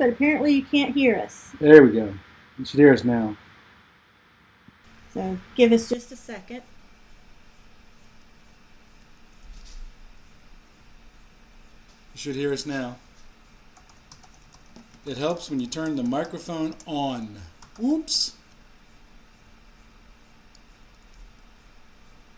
but apparently you can't hear us. There we go. You should hear us now. So give us just a second. You should hear us now. It helps when you turn the microphone on. Oops.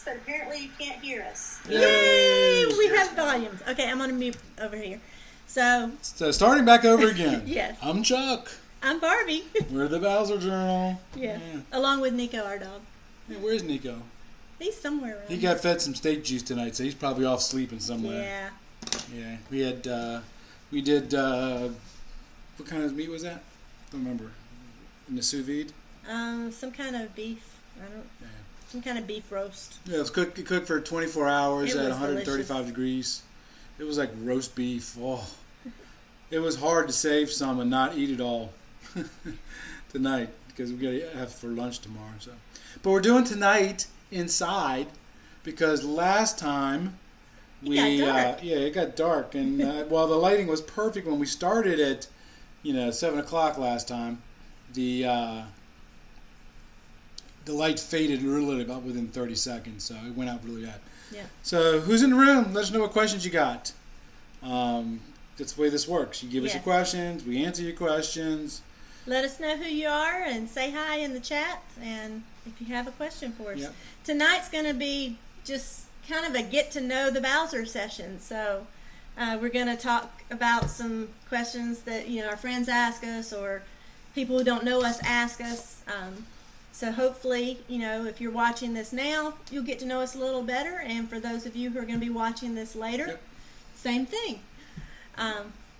But apparently you can't hear us. Yay! We have volumes. Okay, I'm going to move over here. So Starting back over again. Yes. I'm Chuck. I'm Barbie. We're the Bowser Journal. Yes. Yeah. Along with Nico, our dog. Hey, where's Nico? He's somewhere around. He got fed some steak juice tonight, so he's probably off sleeping somewhere. Yeah. Yeah. We did, what kind of meat was that? Don't remember. In the sous vide? Some kind of beef. Yeah. Some kind of beef roast. Yeah, it cooked for 24 hours It at was 135 delicious. degrees. It was like roast beef. Oh, it was hard to save some and not eat it all tonight because we got to have for lunch tomorrow. So, but we're doing tonight inside because last time It got dark. it got dark, and while the lighting was perfect when we started at 7 o'clock last time, the light faded really about within 30 seconds, so it went out really bad. Yeah. So who's in the room? Let us know what questions you got. That's the way this works. You give us your Yes. questions, we answer your questions. Let us know who you are and say hi in the chat, and if you have a question for us. Yep. Tonight's going to be just kind of a get to know the Bowser session. So we're going to talk about some questions that our friends ask us or people who don't know us ask us. So hopefully, if you're watching this now, you'll get to know us a little better. And for those of you who are going to be watching this later, Yep. same thing.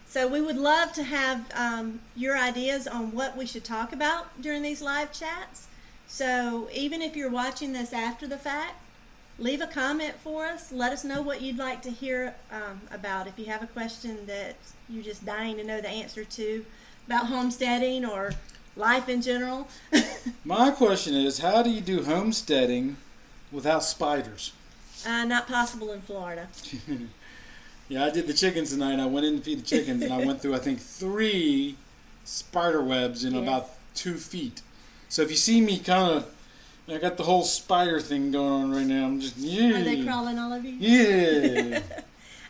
So we would love to have your ideas on what we should talk about during these live chats. So even if you're watching this after the fact, leave a comment for us. Let us know what you'd like to hear about. If you have a question that you're just dying to know the answer to about homesteading or life in general. My question is, how do you do homesteading without spiders? Not possible in Florida. Yeah, I did the chickens tonight. I went in to feed the chickens, and I went through, I think, 3 spider webs in Yes. about 2 feet. So if you see me I got the whole spider thing going on right now. I'm just, yeah. Are they crawling all over you? Yeah.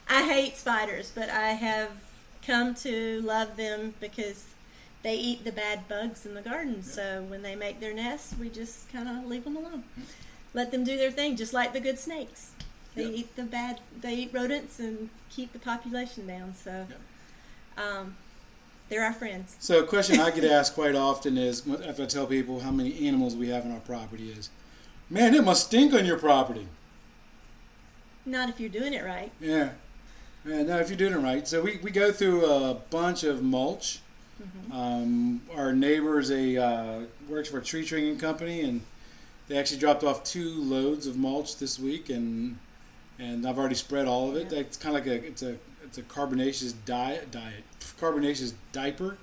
I hate spiders, but I have come to love them because they eat the bad bugs in the garden. So when they make their nests, we just kind of leave them alone. Let them do their thing, just like the good snakes. They Yep. they eat rodents and keep the population down. So they're our friends. So a question I get asked quite often is, after I tell people how many animals we have on our property is, man, it must stink on your property. Not if you're doing it right. Yeah. Yeah, no, if you're doing it right. So we go through a bunch of mulch. Our neighbor works for a tree trimming company, and they actually dropped off 2 loads of mulch this week, and I've already spread all of it. Yeah. It's kind of like it's a carbonaceous carbonaceous diaper.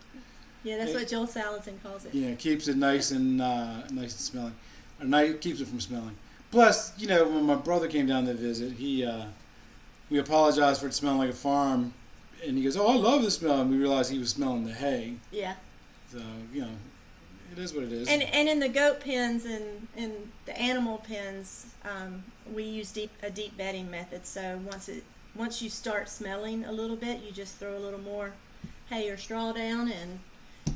Yeah, that's what Joel Salatin calls it. Yeah, it keeps it nice and smelling. Keeps it from smelling. Plus, when my brother came down to visit, we apologized for it smelling like a farm, and he goes, "Oh, I love the smell." And we realized he was smelling the hay. Yeah. So it is what it is. And in the goat pens and in the animal pens, we use a deep bedding method. So once you start smelling a little bit, you just throw a little more hay or straw down, and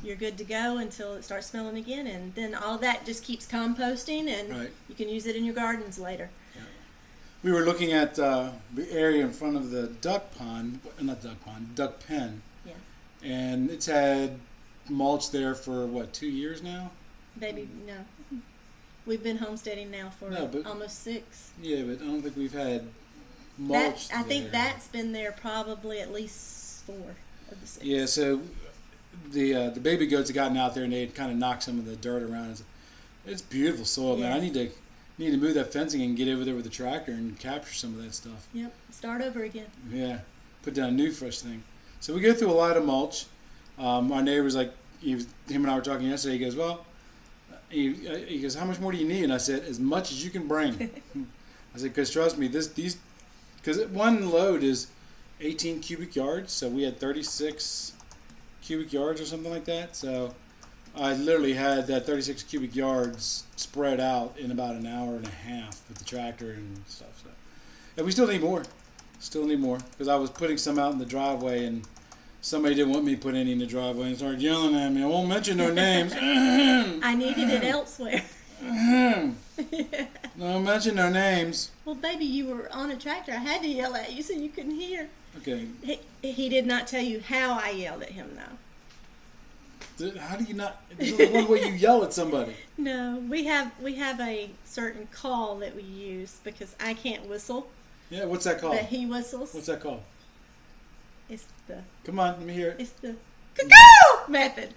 you're good to go until it starts smelling again. And then all that just keeps composting, and Right. you can use it in your gardens later. We were looking at the area in front of the duck pen, Yeah, and it's had mulch there for 2 years now? baby, no. We've been homesteading now for No, but- almost 6. Yeah, but I don't think we've had mulch I think there. that's been there probably at least 4 of the 6. Yeah, so the baby goats had gotten out there and they had kind of knocked some of the dirt around. It's beautiful soil, man. I Yes. need to move that fencing and get over there with the tractor and capture some of that stuff. Yep, start over again. Yeah, put down a new fresh thing. So we go through a lot of mulch. Our neighbor's like, him and I were talking yesterday. He goes, well, he goes, how much more do you need? And I said, as much as you can bring. I said, because trust me, because one load is 18 cubic yards, so we had 36 cubic yards or something like that. So I literally had that 36 cubic yards spread out in about an hour and a half with the tractor and stuff. So, and we still need more. Still need more because I was putting some out in the driveway and somebody didn't want me to put any in the driveway and started yelling at me. I won't mention no names. I needed it elsewhere. No mention no names. Well, baby, you were on a tractor. I had to yell at you so you couldn't hear. Okay. He did not tell you how I yelled at him, though. How do you not? There's only one way you yell at somebody. No, we have a certain call that we use because I can't whistle. Yeah, what's that called? But he whistles. What's that called? It's the. Come on, let me hear it. It's the cuckoo method.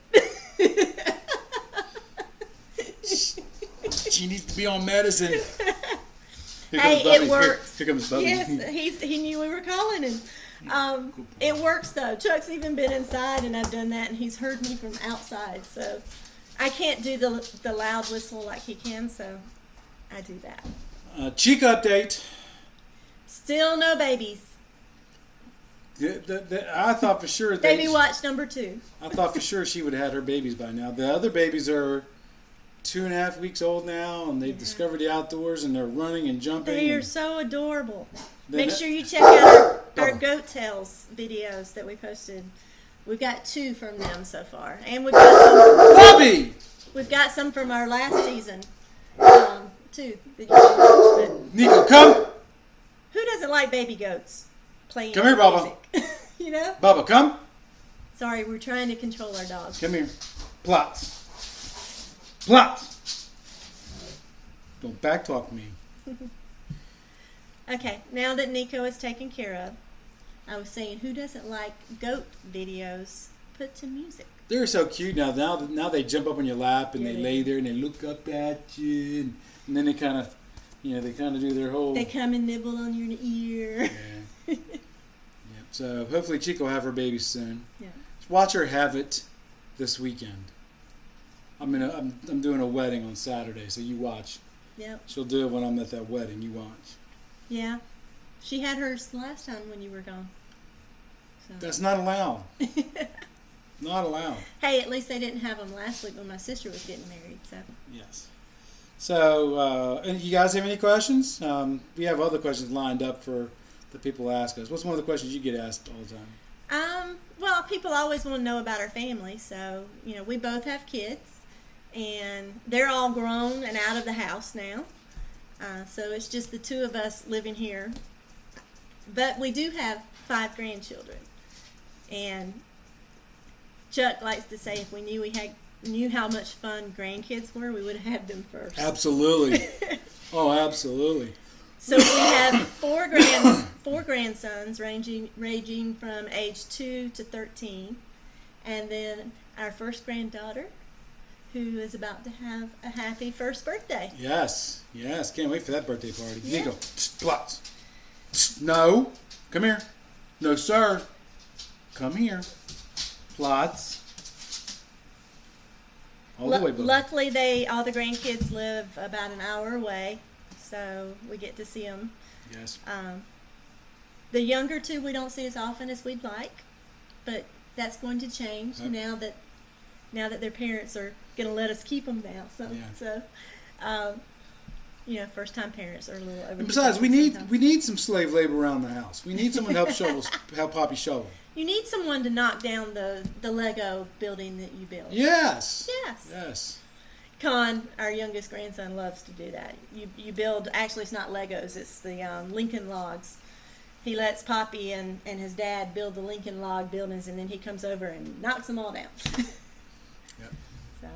She needs to be on medicine. Hey, it works. Here comes Bubby. Yes, he knew we were calling him. It works though. Chuck's even been inside, and I've done that, and he's heard me from outside. So I can't do the loud whistle like he can, so I do that. Cheek update. Still no babies. I thought for sure. Baby watch number 2. I thought for sure she would have had her babies by now. The other babies are 2.5 weeks old now, and they've discovered the outdoors, and they're running and jumping. They are so adorable. Make sure you check out our goat tails videos that we posted. We've got 2 from them so far, and we've got some. Bobby! We've got some from our last season, too. That you can watch, but Nico, come! who doesn't like baby goats playing? Come here, Baba. You know? Baba, come! Sorry, we're trying to control our dogs. Come here. Plots. Plots! Don't backtalk me. Okay, now that Nico is taken care of, I was saying, who doesn't like goat videos put to music? They're so cute now. Now they jump up on your lap and Yeah, they they lay do. there and they look up at you, and then they kind of, they kind of do their whole. They come and nibble on your ear. Yeah. Yep. So hopefully Chico will have her baby soon. Yeah. Watch her have it this weekend. I'm doing a wedding on Saturday, so you watch. Yep. She'll do it when I'm at that wedding. You watch. Yeah. She had hers last time when you were gone. So. That's not allowed. Not allowed. Hey, at least they didn't have them last week when my sister was getting married. So. Yes. So, and you guys have any questions? We have other questions lined up for the people to ask us. What's one of the questions you get asked all the time? Well, people always want to know about our family. So, we both have kids, and they're all grown and out of the house now. So it's just the 2 of us living here. But we do have 5 grandchildren. And Chuck likes to say if we knew how much fun grandkids were, we would have had them first. Absolutely. Oh, absolutely. So we have 4 grandsons ranging from age 2 to 13. And then our first granddaughter, who is about to have a happy first birthday. Yes. Can't wait for that birthday party. Yeah. Nico, plots. No. Come here. No, sir. Come here. Plots. All the way, Bubba. Luckily, all the grandkids live about an hour away, so we get to see them. Yes. The younger 2 we don't see as often as we'd like, but that's going to change Yep. now that their parents are going to let us keep them now. So, first time parents are a little over. And besides, we need some slave labor around the house. We need someone to help Poppy shovel. You need someone to knock down the Lego building that you built. Yes. Yes. Con, our youngest grandson, loves to do that. You build, actually it's not Legos, it's the Lincoln logs. He lets Poppy and his dad build the Lincoln log buildings, and then he comes over and knocks them all down. Yep. So,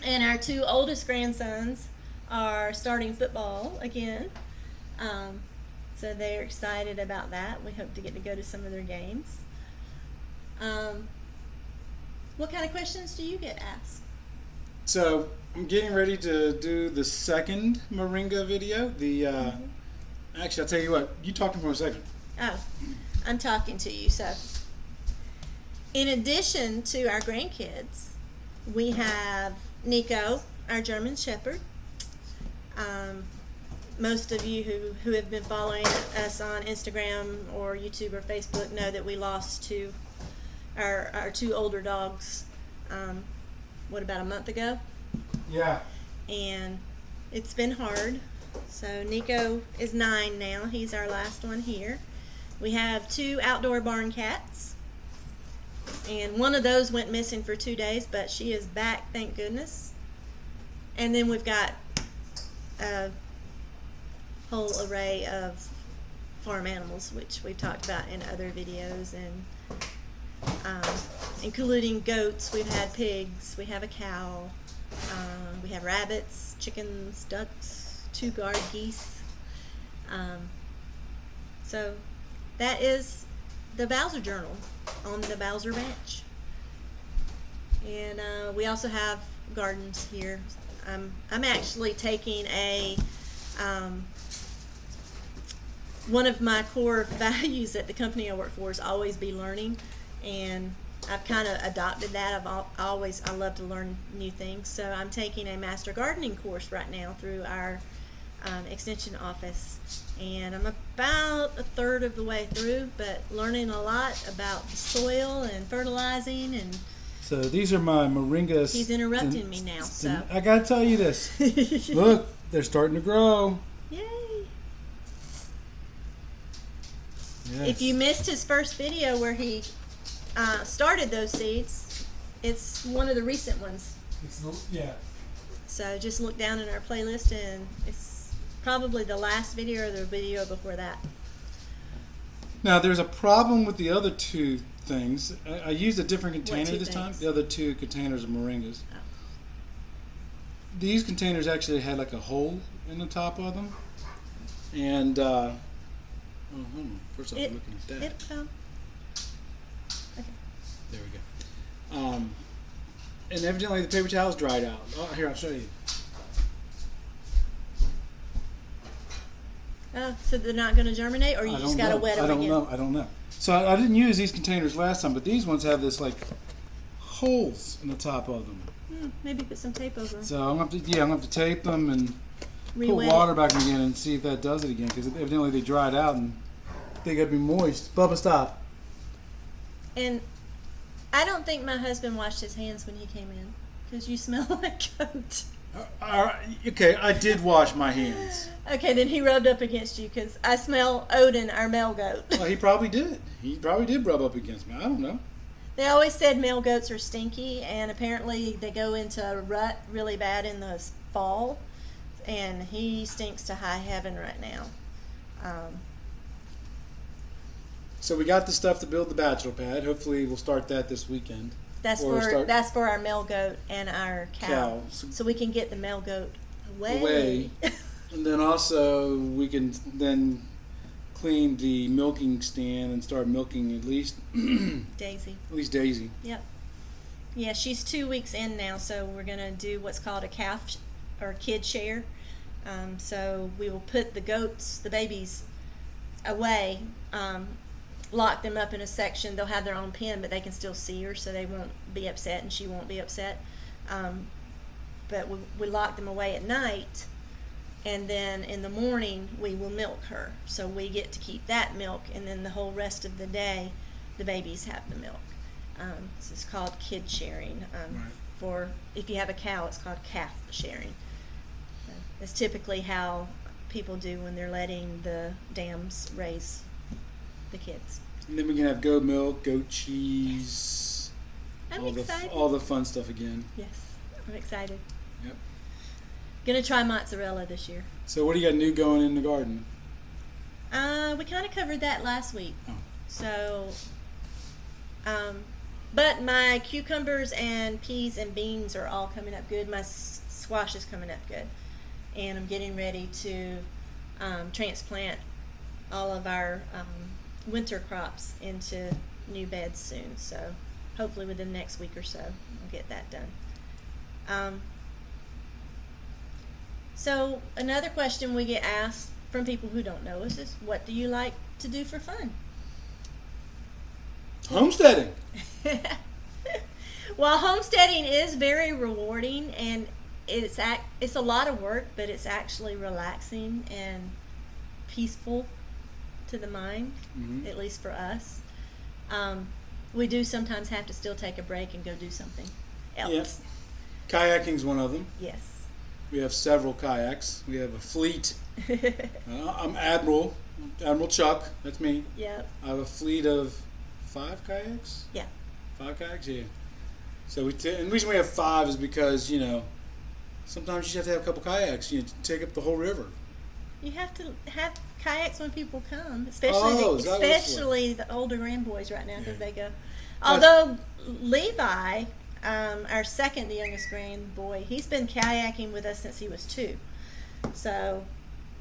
and our 2 oldest grandsons are starting football again. So they're excited about that. We hope to get to go to some of their games. What kind of questions do you get asked? So I'm getting ready to do the second Moringa video. Actually, I'll tell you what. You talk to him for a second. Oh, I'm talking to you. So, in addition to our grandkids, we have Nico, our German Shepherd. Most of you who have been following us on Instagram or YouTube or Facebook know that we lost 2 our two older dogs, about a month ago. Yeah. And it's been hard. So Nico is 9 now. He's our last one here. We have 2 outdoor barn cats. And one of those went missing for 2 days, but she is back, thank goodness. And then we've got a whole array of farm animals, which we've talked about in other videos, and including goats. We've had pigs, we have a cow, we have rabbits, chickens, ducks, 2 guard geese. So that is the Bowser Journal on the Bowser Ranch. And we also have gardens here. I'm actually taking one of my core values at the company I work for is always be learning, and I've kind of adopted that. I love to learn new things, so I'm taking a master gardening course right now through our extension office, and I'm about a third of the way through, but learning a lot about the soil and fertilizing. And so these are my moringas. He's interrupting me now, so I gotta tell you this. Look, they're starting to grow. Yay! Yes. If you missed his first video where he started those seeds, it's one of the recent ones. Yeah. So just look down in our playlist, and it's probably the last video or the video before that. Now there's a problem with the other 2 things. I used a different container this time. The other 2 containers of moringas. Oh. These containers actually had like a hole in the top of them, and hold on. First off, I'm looking at that. Okay. There we go. And evidently the paper towels dried out. Oh, here, I'll show you. Oh, so they're not going to germinate, or you just got to wet them again? I don't know. So I didn't use these containers last time, but these ones have this like holes in the top of them. Maybe put some tape over them. So I'm gonna have to tape them and put Re-wet water back in again and see if that does it again, because evidently they dried out and they got to be moist. Bubba, stop. And I don't think my husband washed his hands when he came in, because you smell like goat. Okay, I did wash my hands. Okay, then he rubbed up against you, because I smell Odin, our male goat. Well, he probably did. He probably did rub up against me. I don't know. They always said male goats are stinky, and apparently they go into a rut really bad in the fall, and he stinks to high heaven right now. So we got the stuff to build the bachelor pad. Hopefully we'll start that this weekend. That's for our male goat and our cow. So we can get the male goat away. And then also we can then clean the milking stand and start milking at least Daisy. Yep. Yeah, she's 2 weeks in now, so we're gonna do what's called a calf or kid share. So we will put the babies away, lock them up in a section. They'll have their own pen, but they can still see her, so they won't be upset, and she won't be upset. But we lock them away at night, and then in the morning we will milk her. So we get to keep that milk, and then the whole rest of the day the babies have the milk. This is called kid sharing. Right. For if you have a cow, it's called calf sharing. That's typically how people do when they're letting the dams raise the kids. And then we can have goat milk, goat cheese, I'm excited. all the fun stuff again. Yes, I'm excited. Yep. Gonna try mozzarella this year. So what do you got new going in the garden? We kind of covered that last week. Oh. So, but my cucumbers and peas and beans are all coming up good. My squash is coming up good, and I'm getting ready to transplant all of our winter crops into new beds soon. So hopefully within the next week or so I'll get that done. So another question we get asked from people who don't know us is, what do you like to do for fun? Homesteading. Well, homesteading is very rewarding, and it's a lot of work, but it's actually relaxing and peaceful to the mind, Mm-hmm. at least for us. we do sometimes have to still take a break and go do something else. Yes. Kayaking's one of them. Yes. We have several kayaks. We have a fleet. I'm Admiral Chuck. That's me. Yep. I have a fleet of 5 kayaks. Yeah. 5 kayaks, yeah. So and the reason we have 5 is because sometimes you just have to have a couple kayaks. You take up the whole river. You have to have kayaks when people come, especially the older grandboys right now because they go. Although Levi, our second youngest grandboy, he's been kayaking with us since he was 2. So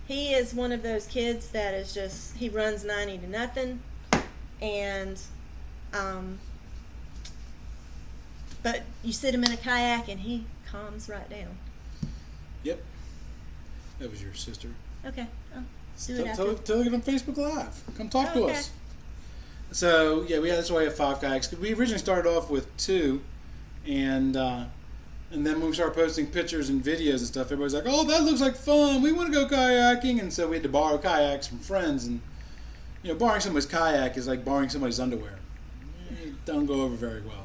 he is one of those kids that is just, he runs 90 to nothing, and but you sit him in a kayak and he calms right down. Yep. That was your sister. Okay. Tell it on Facebook Live. Come talk to us. So that's why we have 5 kayaks. We originally started off with 2, and then when we started posting pictures and videos and stuff, everybody's like, "Oh, that looks like fun. We want to go kayaking." And so we had to borrow kayaks from friends, and borrowing somebody's kayak is like borrowing somebody's underwear. It don't go over very well.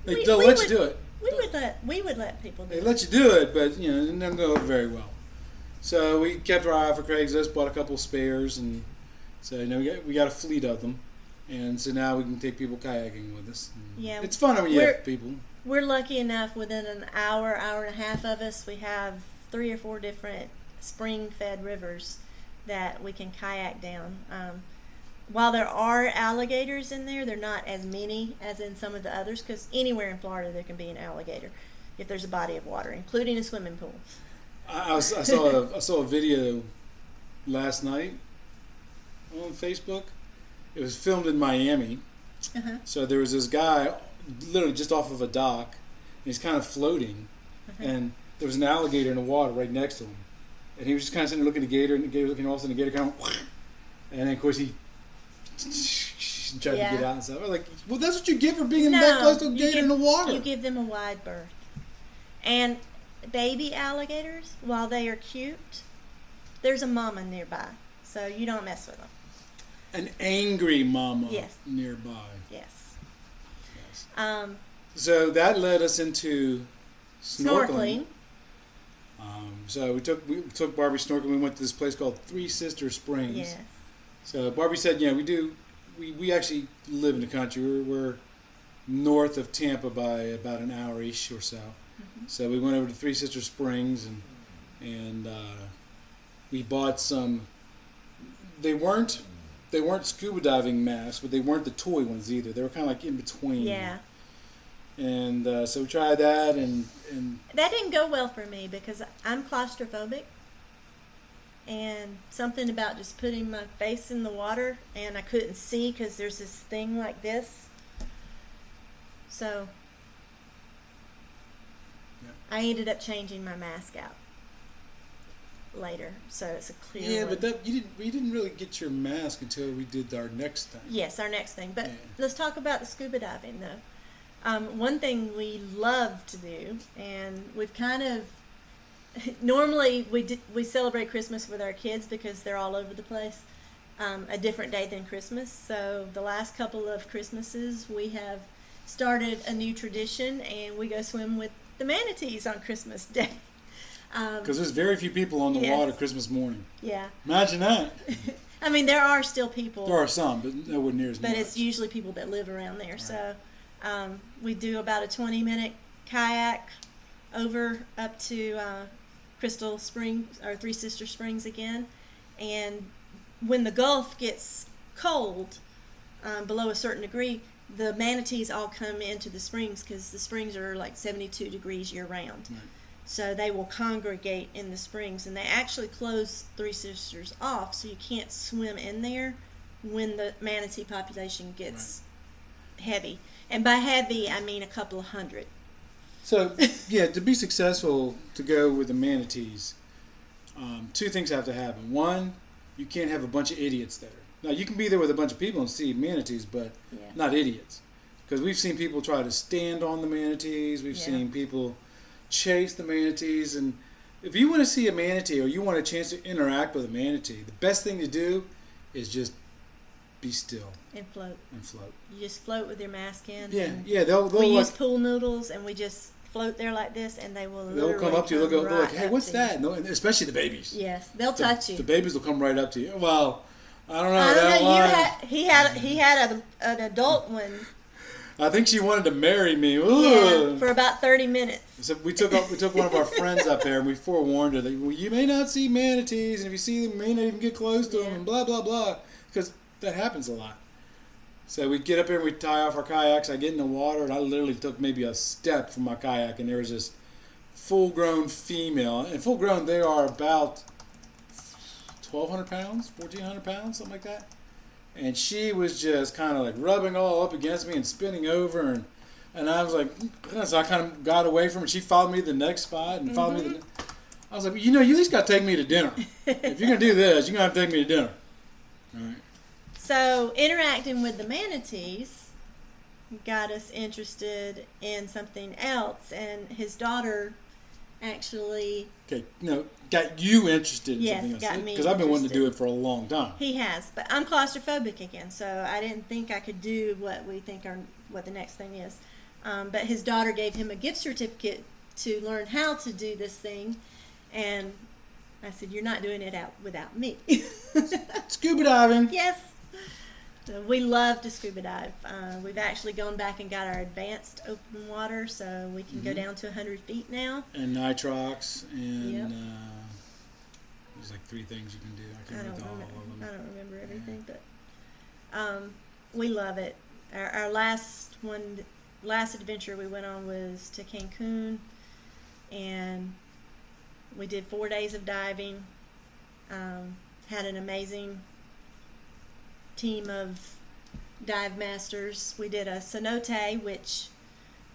They'll let you do it. We would let people do it. They let you do it, but it doesn't go over very well. So we kept our eye out for Craigslist, bought a couple of spares, and so we got a fleet of them, and so now we can take people kayaking with us. Yeah, it's fun when you have people. We're lucky enough. Within an hour and a half of us, we have 3 or 4 different spring-fed rivers that we can kayak down. While there are alligators in there, they're not as many as in some of the others, because anywhere in Florida there can be an alligator if there's a body of water, including a swimming pool. I saw a video last night on Facebook. It was filmed in Miami. Uh-huh. So there was this guy literally just off of a dock, and he's kind of floating, and there was an alligator in the water right next to him, and he was just kind of sitting there looking at the gator, and the gator looking off, and the gator kind of, and then of course he tried to get out and stuff. I was like, well, that's what you get for being that close to a gator in the water. You give them a wide berth. And baby alligators, while they are cute, there's a mama nearby, so you don't mess with them. An angry mama nearby. Yes. So that led us into snorkeling. So we took Barbie snorkeling. We went to this place called Three Sister Springs. Yes. So Barbie said, we actually live in the country. We're north of Tampa by about an hour-ish or so. Mm-hmm. So we went over to Three Sister Springs and we bought some. They weren't scuba diving masks, but they weren't the toy ones either. They were kind of like in between. Yeah. And so we tried that, and that didn't go well for me because I'm claustrophobic, and something about just putting my face in the water, and I couldn't see because there's this thing like this. So I ended up changing my mask out later, so it's a clear one. But we didn't really get your mask until we did our next thing. Yes, our next thing. But let's talk about the scuba diving, though. One thing we love to do, and we've kind of normally we celebrate Christmas with our kids because they're all over the place. A different day than Christmas. So the last couple of Christmases we have started a new tradition, and we go swim with the manatees on Christmas Day. Because there's very few people on the water Christmas morning. Yeah. Imagine that. I mean, there are still people. There are some, but nowhere near as much. But it's usually people that live around there. Right. So we do about a 20-minute kayak over up to Crystal Springs, or Three Sister Springs again. And when the Gulf gets cold, below a certain degree, the manatees all come into the springs because the springs are like 72 degrees year-round. Right. So they will congregate in the springs, and they actually close Three Sisters off so you can't swim in there when the manatee population gets heavy. And by heavy, I mean a couple of hundred. So, to be successful to go with the manatees, 2 things have to happen. One, you can't have a bunch of idiots there. Now, you can be there with a bunch of people and see manatees, but not idiots. Because we've seen people try to stand on the manatees. We've seen people chase the manatees. And if you want to see a manatee or you want a chance to interact with a manatee, the best thing to do is just be still and float. float. You just float with your mask in. Yeah, yeah. They'll we like, use pool noodles, and we just float there like this, and they will. They'll come up to you. They'll like, "Hey, what's that?" You. And especially the babies. Yes, they'll touch you. The babies will come right up to you. Well, I don't know. I don't know. He had an adult one. I think she wanted to marry me. Yeah, for about 30 minutes. So we took one of our friends up there, and we forewarned her that you may not see manatees, and if you see them, you may not even get close to them, and blah blah blah, because that happens a lot. So we get up here and we tie off our kayaks. I get in the water, and I literally took maybe a step from my kayak, and there was this full-grown female, and full-grown they are about 1,200 pounds, 1,400 pounds, something like that. And she was just kind of like rubbing all up against me and spinning over, and I was like, so I kind of got away from her. She followed me to the next spot and followed me. I was like, you at least got to take me to dinner. If you're gonna do this, you're gonna have to take me to dinner. All right. So interacting with the manatees got us interested in something else, and his daughter actually. Okay, got you interested in something else. Yes, got me. Because I've been wanting to do it for a long time. He has, but I'm claustrophobic again, so I didn't think I could do what the next thing is. But his daughter gave him a gift certificate to learn how to do this thing, and I said, "You're not doing it without me." Scuba diving. Yes. So we love to scuba dive. We've actually gone back and got our advanced open water, so we can go down to 100 feet now. And nitrox, and there's like 3 things you can do. I don't remember everything, but we love it. Our last adventure we went on was to Cancun, and we did 4 days of diving. Had an amazing team of dive masters. We did a cenote, which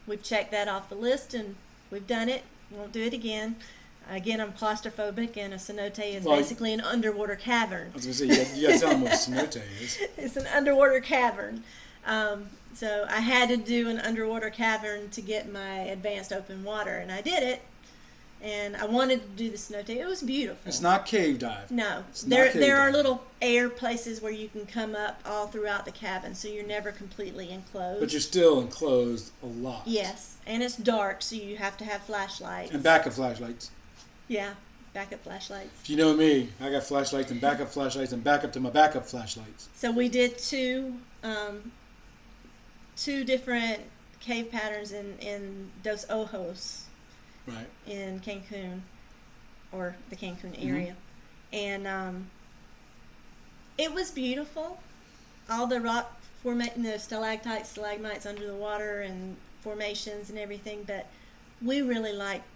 we've checked that off the list, and we've done it. Won't do it again. Again, I'm claustrophobic, and a cenote is basically an underwater cavern. I was going to say, you got to tell them what a cenote is. It's an underwater cavern. So I had to do an underwater cavern to get my advanced open water, and I did it. And I wanted to do the cenote. It was beautiful. It's not cave dive. No. There are little air places where you can come up all throughout the cabin, so you're never completely enclosed. But you're still enclosed a lot. Yes. And it's dark, so you have to have flashlights. And backup flashlights. Yeah, backup flashlights. If you know me, I got flashlights and backup flashlights and backup to my backup flashlights. So we did two different cave patterns in Dos Ojos. Right. In Cancun, or the Cancun area. And it was beautiful. All the rock the stalactites, stalagmites under the water and formations and everything, but we really liked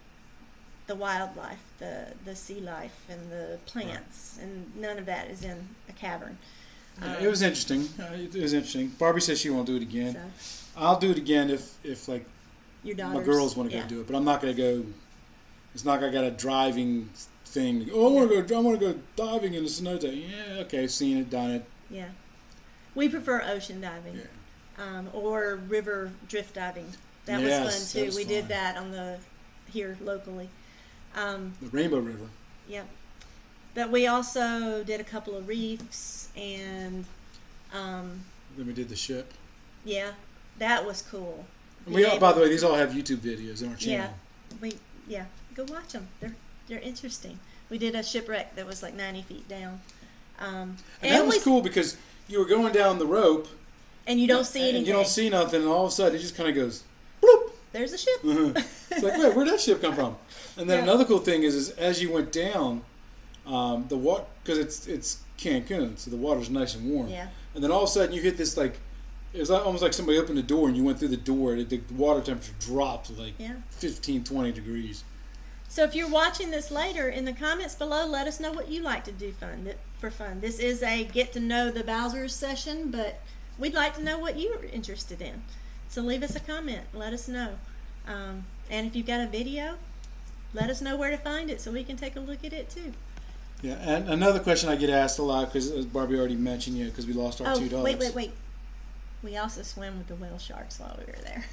the wildlife, the sea life and the plants, and none of that is in a cavern. It was interesting. Barbie says she won't do it again. So. I'll do it again if like your daughters, my girls want to go do it, but I'm not going to go. It's not like I got a driving thing. Oh, I want to go diving in the cenote. Yeah, okay, seen it, done it. Yeah, we prefer ocean diving, or river drift diving. That was fun too. We did that here locally. The Rainbow River. Yep. But we also did a couple of reefs, and then we did the ship. Yeah, that was cool. By the way, these all have YouTube videos on our channel. Yeah, go watch them. They're interesting. We did a shipwreck that was like 90 feet down. And that was cool because you were going down the rope, and you don't see anything. And you don't see nothing, and all of a sudden it just kind of goes, bloop. There's a ship. It's like, wait, where'd that ship come from? And then another cool thing is as you went down, the water, because it's Cancun, so the water's nice and warm. Yeah. And then all of a sudden you hit this like. It was almost like somebody opened the door and you went through the door. The water temperature dropped to like 15, 20 degrees. So if you're watching this later, in the comments below, let us know what you like to do for fun. This is a get to know the Bowsers session, but we'd like to know what you're interested in. So leave us a comment. Let us know. And if you've got a video, let us know where to find it so we can take a look at it too. Yeah, and another question I get asked a lot, because as Barbie already mentioned, because we lost our 2 dogs. Wait. We also swam with the whale sharks while we were there.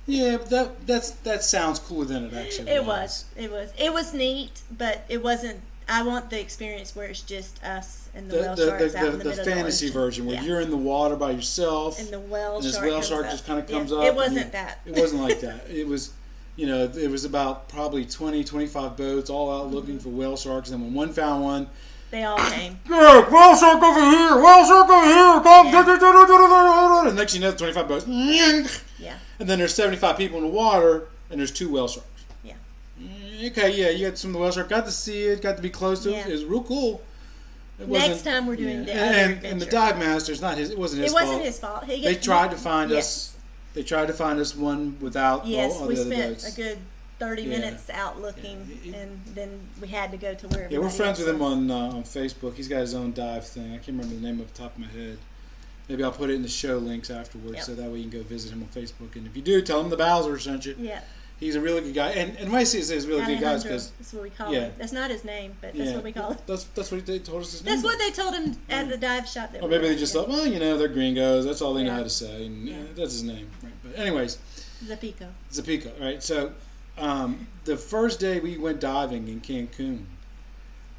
Yeah, that sounds cooler than it actually was. It was neat, but it wasn't. I want the experience where it's just us and the whale sharks out in the middle of the fantasy ocean. version where you're in the water by yourself, and the whale this shark, whale shark just kind of comes up. It wasn't that. It wasn't like that. It was, it was about probably 20, 25 boats all out looking for whale sharks, and when one found one, they all came. Yeah, whale shark over here! Whale shark over here! Come! And next you know, 25 boats. Yeah. And then there's 75 people in the water, and there's 2 whale sharks. Yeah. Okay, yeah, you got some of the whale shark. Got to see it. Got to be close to it. It was real cool. Next time we're doing the other and the dive master, it wasn't his fault. It wasn't his fault. They tried to find us. They tried to find us one without all the other boats. Yes, we spent a good 30 minutes out looking, and then we had to go to where. Yeah, we're friends with him on Facebook. He's got his own dive thing. I can't remember the name off the top of my head. Maybe I'll put it in the show links afterwards, so that way you can go visit him on Facebook. And if you do, tell him the Bowser sent you. Yeah. He's a really good guy, and when I say he's really good guys, because that's what we call him. That's not his name, but that's what we call him. That's what they told us his name. That's what they told him at the dive shop. Or maybe they just thought, well, they're gringos. That's all they know how to say, and that's his name. Right. But anyways, Zapico. Right. So the first day we went diving in Cancun,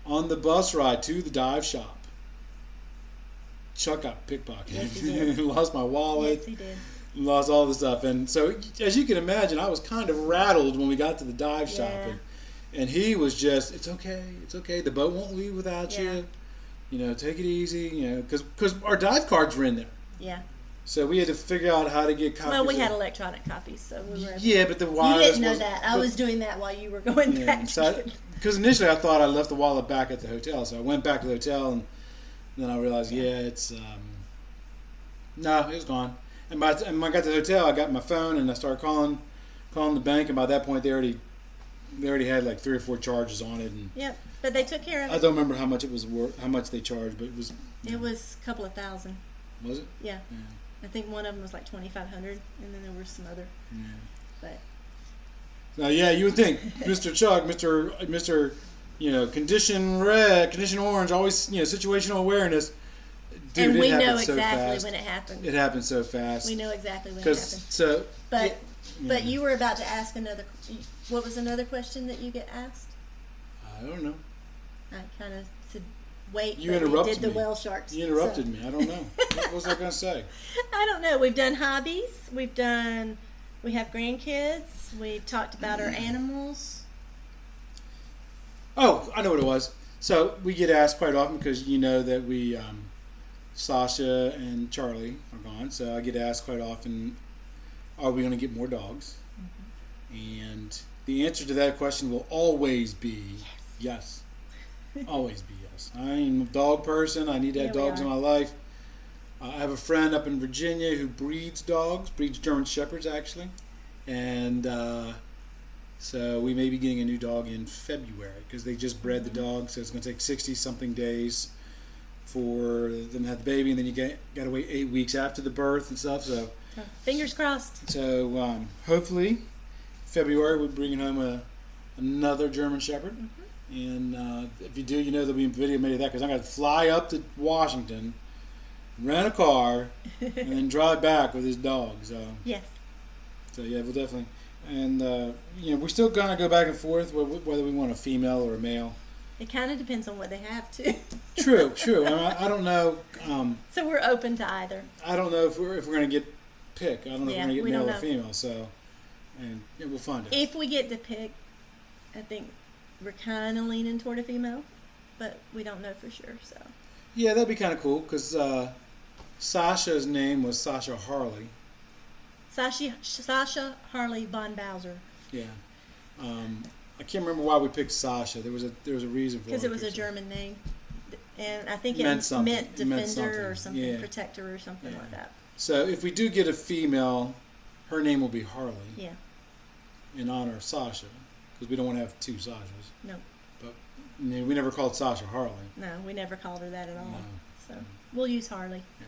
on the bus ride to the dive shop, Chuck got pickpocketed. Yes, he did. Lost my wallet. Yes, he did. Lost all the stuff, and so as you can imagine, I was kind of rattled when we got to the dive shop, and he was just, it's okay, the boat won't leave without you, take it easy, because our dive cards were in there. Yeah. So we had to figure out how to get copies. Well, we had electronic copies, so we were. Yeah, but the wireless. You didn't know that. I was doing that while you were going back. Because initially I thought I left the wallet back at the hotel, so I went back to the hotel, and then I realized, it's no, it was gone. And when I got to the hotel, I got my phone and I started calling the bank. And by that point, they already had like 3 or 4 charges on it. And yep, but they took care of it. I don't remember how much it was worth, how much they charged, but it was. It was a couple of thousand. Was it? Yeah. I think one of them was like $2,500, and then there were some other. Yeah. But. Now, you would think, Mr. Chuck, Mr. Condition orange, always situational awareness. Dude, and we know exactly when it happened. It happened so fast. We know exactly when it happened. So, but you were about to ask another. What was another question that you get asked? I don't know. I kind of said, wait. You interrupted me. Did the whale sharks? You interrupted me. I don't know. What was I going to say? I don't know. We've done hobbies. We have grandkids. We've talked about our animals. Oh, I know what it was. So we get asked quite often because that we. Sasha and Charlie are gone, so I get asked quite often, are we going to get more dogs? Mm-hmm. And the answer to that question will always be yes. Always be yes. I'm a dog person. I need to have dogs in my life. I have a friend up in Virginia who breeds German Shepherds actually, and so we may be getting a new dog in February because they just bred the dog, so it's going to take 60-something days for them to have the baby, and then you got to wait 8 weeks after the birth and stuff. So fingers crossed. So hopefully February we're bringing home another German Shepherd, and if you do, there'll be a video made of that because I'm going to fly up to Washington, rent a car, and then drive back with his dog. So yes. So we'll definitely, and we're still gonna go back and forth whether we want a female or a male. It kind of depends on what they have, too. True. I don't know. So we're open to either. I don't know if we're going to get pick. I don't know if we're going to get male or female. So, and we'll find out. If we get to pick, I think we're kind of leaning toward a female, but we don't know for sure. So. Yeah, that'd be kind of cool because Sasha's name was Sasha Harley. Sasha Harley von Bowser. Yeah. I can't remember why we picked Sasha. There was a reason for it. Because it was a German name, and I think it meant defender or something, protector or something like that. So if we do get a female, her name will be Harley. Yeah. In honor of Sasha, because we don't want to have 2 Sashas. No. But we never called Sasha Harley. No, we never called her that at all. No. So we'll use Harley. Yeah.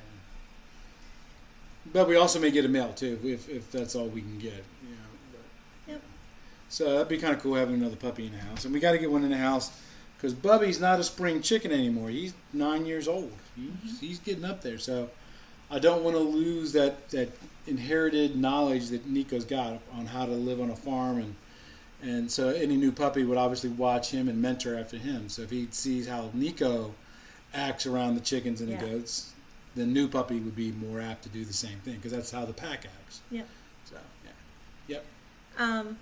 But we also may get a male too, if that's all we can get. Yep. So that'd be kind of cool having another puppy in the house, and we got to get one in the house because Bubby's not a spring chicken anymore. He's 9 years old. He's getting up there, so I don't want to lose that inherited knowledge that Nico's got on how to live on a farm And so any new puppy would obviously watch him and mentor after him. So if he sees how Nico acts around the chickens and the goats, the new puppy would be more apt to do the same thing because that's how the pack acts. Yep. So, yeah. Yep.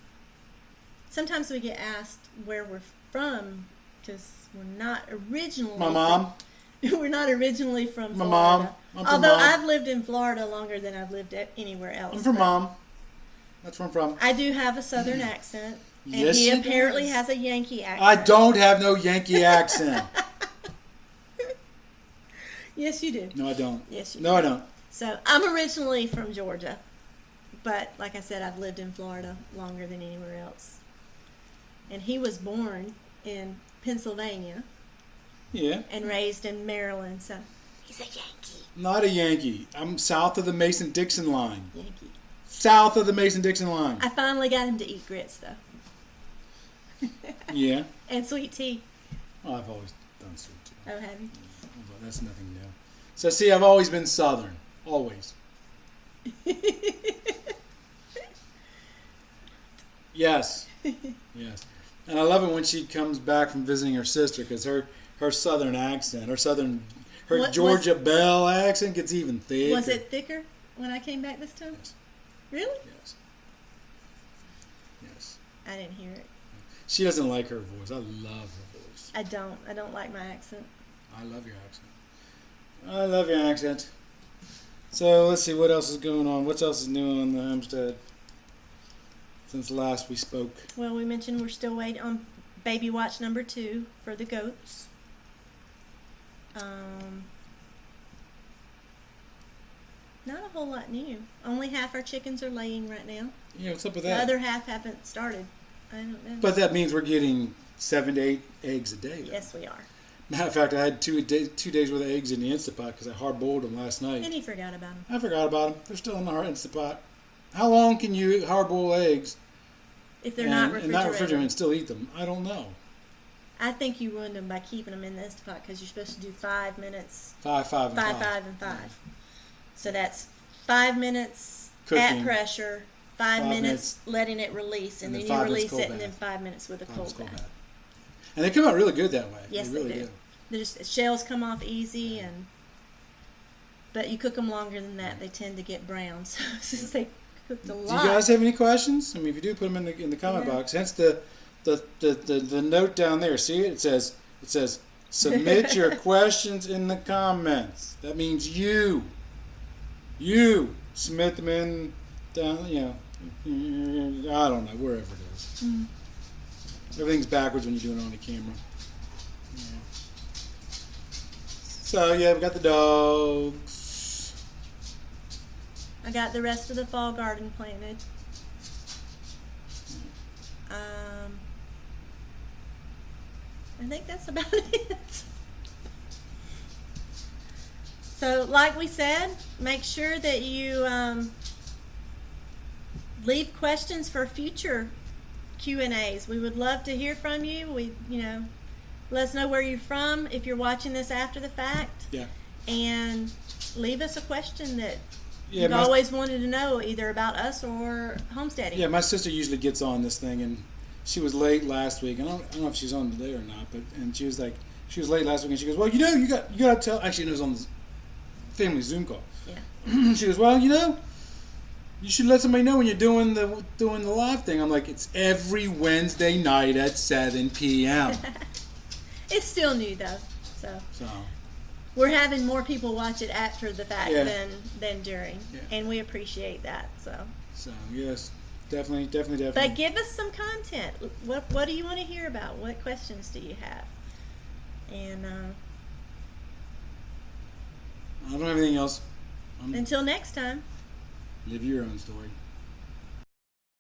Sometimes we get asked where we're from because we're not originally. My mom. We're not originally from My Florida. mom. Although Mom. I've lived in Florida longer than I've lived anywhere else. I'm from Mom. That's where I'm from. I do have a Southern accent. And Yes, he she apparently does. has a Yankee accent. I don't have no Yankee accent. Yes, you do. No, I don't. Yes, you do. No, I don't. So I'm originally from Georgia. But like I said, I've lived in Florida longer than anywhere else. And he was born in Pennsylvania. Yeah. And raised in Maryland, so he's a Yankee. Not a Yankee. I'm south of the Mason-Dixon line. Yankee. South of the Mason-Dixon line. I finally got him to eat grits, though. Yeah. And sweet tea. Oh, I've always done sweet tea. Oh, have you? But that's nothing new. So see, I've always been Southern. Always. Yes. Yes. And I love it when she comes back from visiting her sister because her Southern accent, her Georgia Belle accent gets even thicker. Was it thicker when I came back this time? Yes. Really? Yes. Yes. I didn't hear it. She doesn't like her voice. I love her voice. I don't. I don't like my accent. I love your accent. I love your accent. So let's see what else is going on. What else is new on the homestead since last we spoke? Well, we mentioned we're still waiting on baby watch number 2 for the goats. Not a whole lot new. Only half our chickens are laying right now. Yeah, what's up with The that? other half haven't started. I don't know. But that means we're getting 7 to 8 eggs a day. Though. Yes, we are. Matter of fact, I had 2 days worth of eggs in the Instapot because I hard boiled them last night. And he forgot about them. I forgot about them. They're still in the Instapot. How long can you hard boil eggs If they're not and not refrigerate refrigerated. and still eat them? I don't know. I think you ruined them by keeping them in the Instapot because you're supposed to do 5 minutes. 5, 5, and 5. 5, and 5. So that's 5 minutes Cooking. at pressure, 5 minutes minutes. letting it release, and And then then you 5 minutes release cold it, and then bath. 5 minutes with a 5 cold minutes bath. bath. And they come out really good that way. Yes, they really do. do. The shells come off easy, but you cook them longer than that, they tend to get brown. So since they cooked a Do lot. you guys have any questions? I mean, if you do, put them in the comment box. Hence the note down there. See it? It says submit your questions in the comments. That means you submit them in down. You know, I don't know, wherever it is. Mm. Everything's backwards when you're doing it on the camera. Yeah. So yeah, we got the dogs. I got the rest of the fall garden planted. I think that's about it. So, like we said, make sure that you leave questions for future Q&As. We would love to hear from you. Let us know where you're from if you're watching this after the fact. Yeah. And leave us a question that Yeah, you've always wanted to know, either about us or homesteading. Yeah, my sister usually gets on this thing, and she was late last week. And I don't know if she's on today or not, and she was late last week, and she goes, "Well, you got to tell." Actually, it was on the family Zoom call. Yeah. She goes, "Well, you should let somebody know when you're doing the live thing." I'm like, "It's every Wednesday night at 7 p.m." It's still new though, so So we're having more people watch it after the fact Yeah. than during, and we appreciate that. So yes, definitely. But give us some content. What do you want to hear about? What questions do you have? And I don't have anything else. until next time. Live your own story.